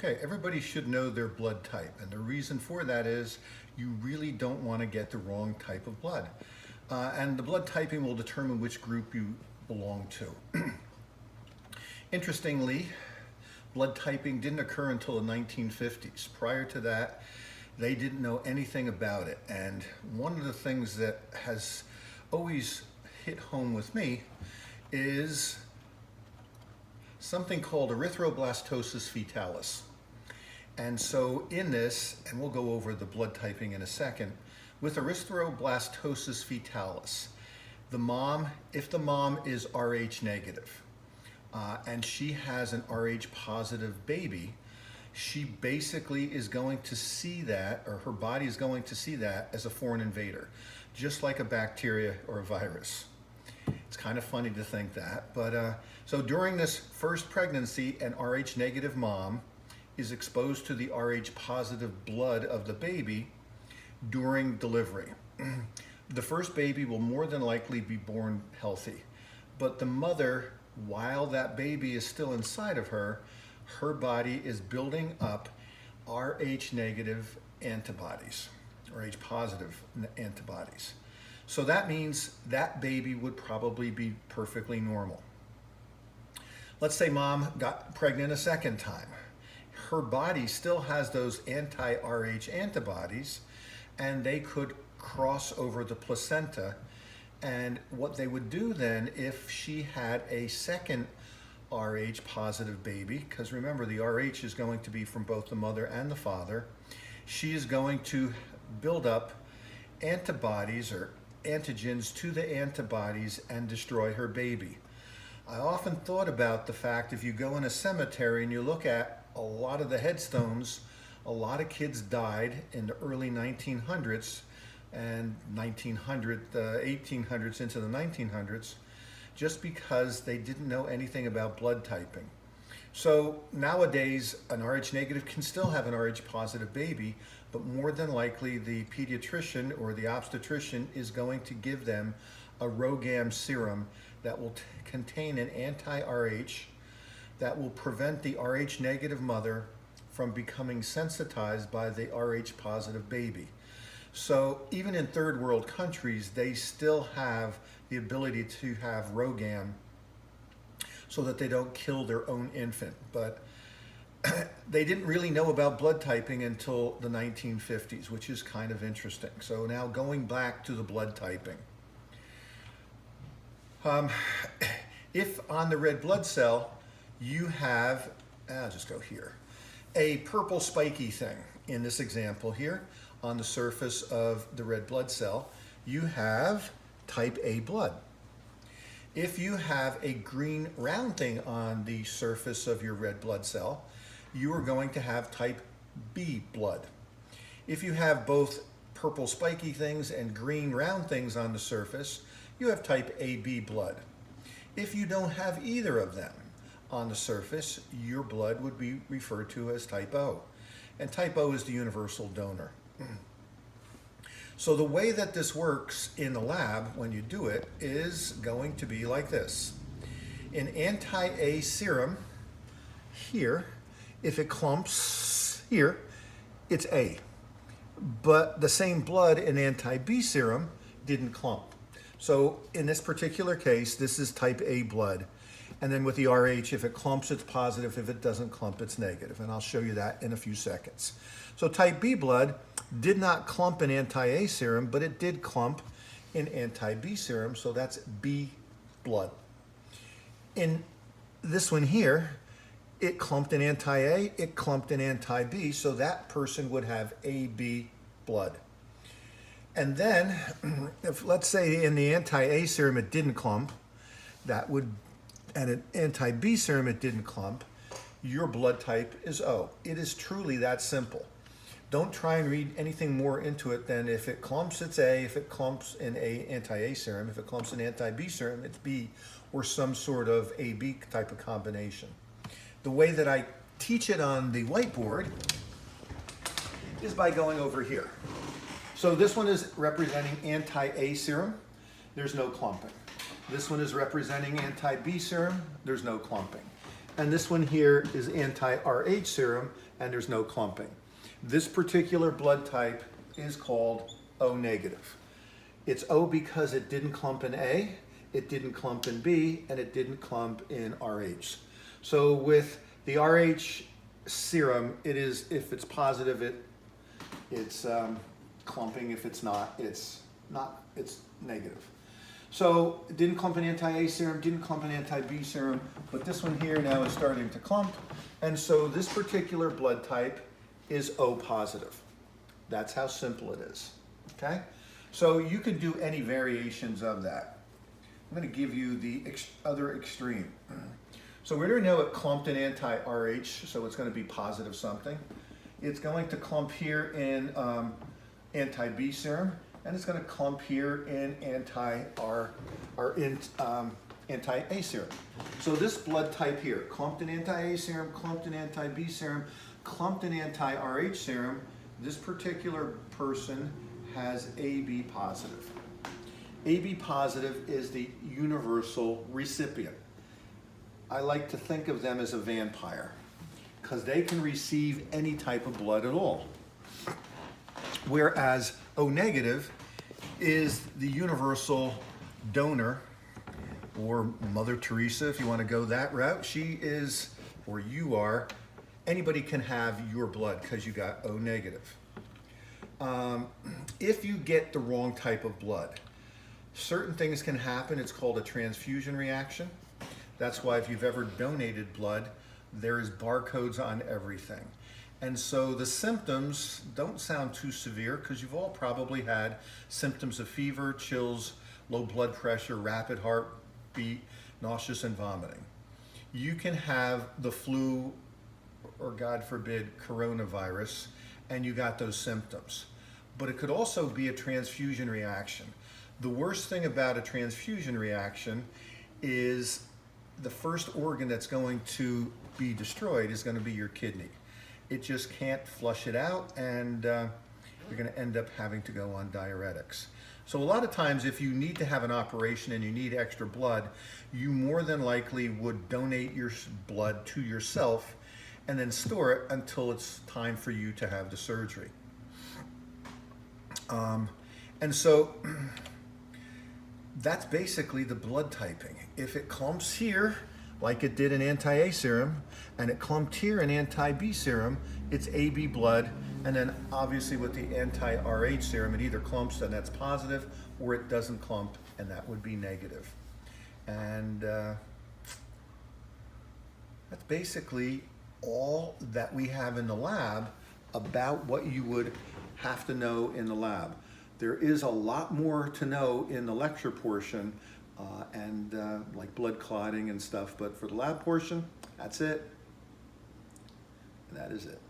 Okay, everybody should know their blood type, and the reason for that is you really don't want to get the wrong type of blood. And the blood typing will determine which group you belong to. Interestingly, blood typing didn't occur until the 1950s. Prior to that, they didn't know anything about it. And one of the things that has always hit home with me is something called erythroblastosis fetalis. And so in this, and we'll go over the blood typing in a second, with erythroblastosis fetalis, the mom, if the mom is Rh negative, and she has an Rh positive baby, she basically is going to see that, or her body is going to see that as a foreign invader, just like a bacteria or a virus. It's kind of funny to think that, but so during this first pregnancy, an Rh negative mom is exposed to the Rh positive blood of the baby during delivery. The first baby will more than likely be born healthy, but the mother, while that baby is still inside of her, her body is building up Rh negative antibodies, Rh positive antibodies. So that means that baby would probably be perfectly normal. Let's say mom got pregnant a second time. Her body still has those anti-Rh antibodies, and they could cross over the placenta. And what they would do then, if she had a second Rh positive baby, because remember the Rh is going to be from both the mother and the father, she is going to build up antibodies or antigens to the antibodies and destroy her baby. I often thought about the fact, if you go in a cemetery and you look at a lot of the headstones, a lot of kids died in the early 1900s and 1800s into the 1900s just because they didn't know anything about blood typing. So nowadays, an Rh negative can still have an Rh positive baby, but more than likely the pediatrician or the obstetrician is going to give them a RhoGAM serum that will contain an anti-Rh that will prevent the Rh negative mother from becoming sensitized by the Rh positive baby. So even in third world countries, they still have the ability to have RhoGAM so that they don't kill their own infant. But they didn't really know about blood typing until the 1950s, which is kind of interesting. So now going back to the blood typing. If on the red blood cell you have, I'll just go here, a purple spiky thing in this example here on the surface of the red blood cell, you have type A blood. If you have a green round thing on the surface of your red blood cell, you are going to have type B blood. If you have both purple spiky things and green round things on the surface, you have type AB blood. If you don't have either of them on the surface, your blood would be referred to as type O. And type O is the universal donor. So the way that this works in the lab when you do it is going to be like this. In anti-A serum here, if it clumps here, it's A. But the same blood in anti-B serum didn't clump. So in this particular case, this is type A blood. And then with the Rh, if it clumps, it's positive. If it doesn't clump, it's negative. And I'll show you that in a few seconds. So type B blood did not clump in anti-A serum, but it did clump in anti-B serum. So that's B blood. In this one here, it clumped in anti-A, it clumped in anti-B. So that person would have AB blood. And then, if let's say in the anti-A serum it didn't clump, and an anti-B serum it didn't clump, your blood type is O. It is truly that simple. Don't try and read anything more into it than if it clumps, it's A. If it clumps in anti-A serum, if it clumps in anti-B serum, it's B, or some sort of AB type of combination. The way that I teach it on the whiteboard is by going over here. So this one is representing anti-A serum, there's no clumping. This one is representing anti-B serum, there's no clumping. And this one here is anti-Rh serum, and there's no clumping. This particular blood type is called O negative. It's O because it didn't clump in A, it didn't clump in B, and it didn't clump in RH. So with the RH serum, it is, if it's positive, it's clumping. If it's not, it's negative. So it didn't clump in anti-A serum, didn't clump in anti-B serum, but this one here now is starting to clump. And so this particular blood type is O positive. That's how simple it is, okay? So you can do any variations of that. I'm gonna give you the other extreme. So we already know it clumped in anti-RH, so it's gonna be positive something. It's going to clump here in anti-B serum, and it's going to clump here in anti-A serum. So this blood type here, clumped in anti-A serum, clumped in anti-B serum, clumped in anti-RH serum, this particular person has AB positive. AB positive is the universal recipient. I like to think of them as a vampire because they can receive any type of blood at all. Whereas O negative is the universal donor, or Mother Teresa, if you want to go that route. She is, or you are, anybody can have your blood because you got O negative. If you get the wrong type of blood, certain things can happen. It's called a transfusion reaction. That's why if you've ever donated blood, there is barcodes on everything. And so the symptoms don't sound too severe because you've all probably had symptoms of fever, chills, low blood pressure, rapid heartbeat, nauseous and vomiting. You can have the flu or, God forbid, coronavirus, and you got those symptoms. But it could also be a transfusion reaction. The worst thing about a transfusion reaction is the first organ that's going to be destroyed is going to be your kidney. It just can't flush it out, and you're going to end up having to go on diuretics. So a lot of times if you need to have an operation and you need extra blood, you more than likely would donate your blood to yourself and then store it until it's time for you to have the surgery. And so that's basically the blood typing. If it clumps here, like it did in anti-A serum, and it clumped here in anti-B serum, it's AB blood. And then obviously with the anti-RH serum, it either clumps and that's positive, or it doesn't clump and that would be negative. And that's basically all that we have in the lab about what you would have to know in the lab. There is a lot more to know in the lecture portion, like blood clotting and stuff, but for the lab portion, that's it. And that is it.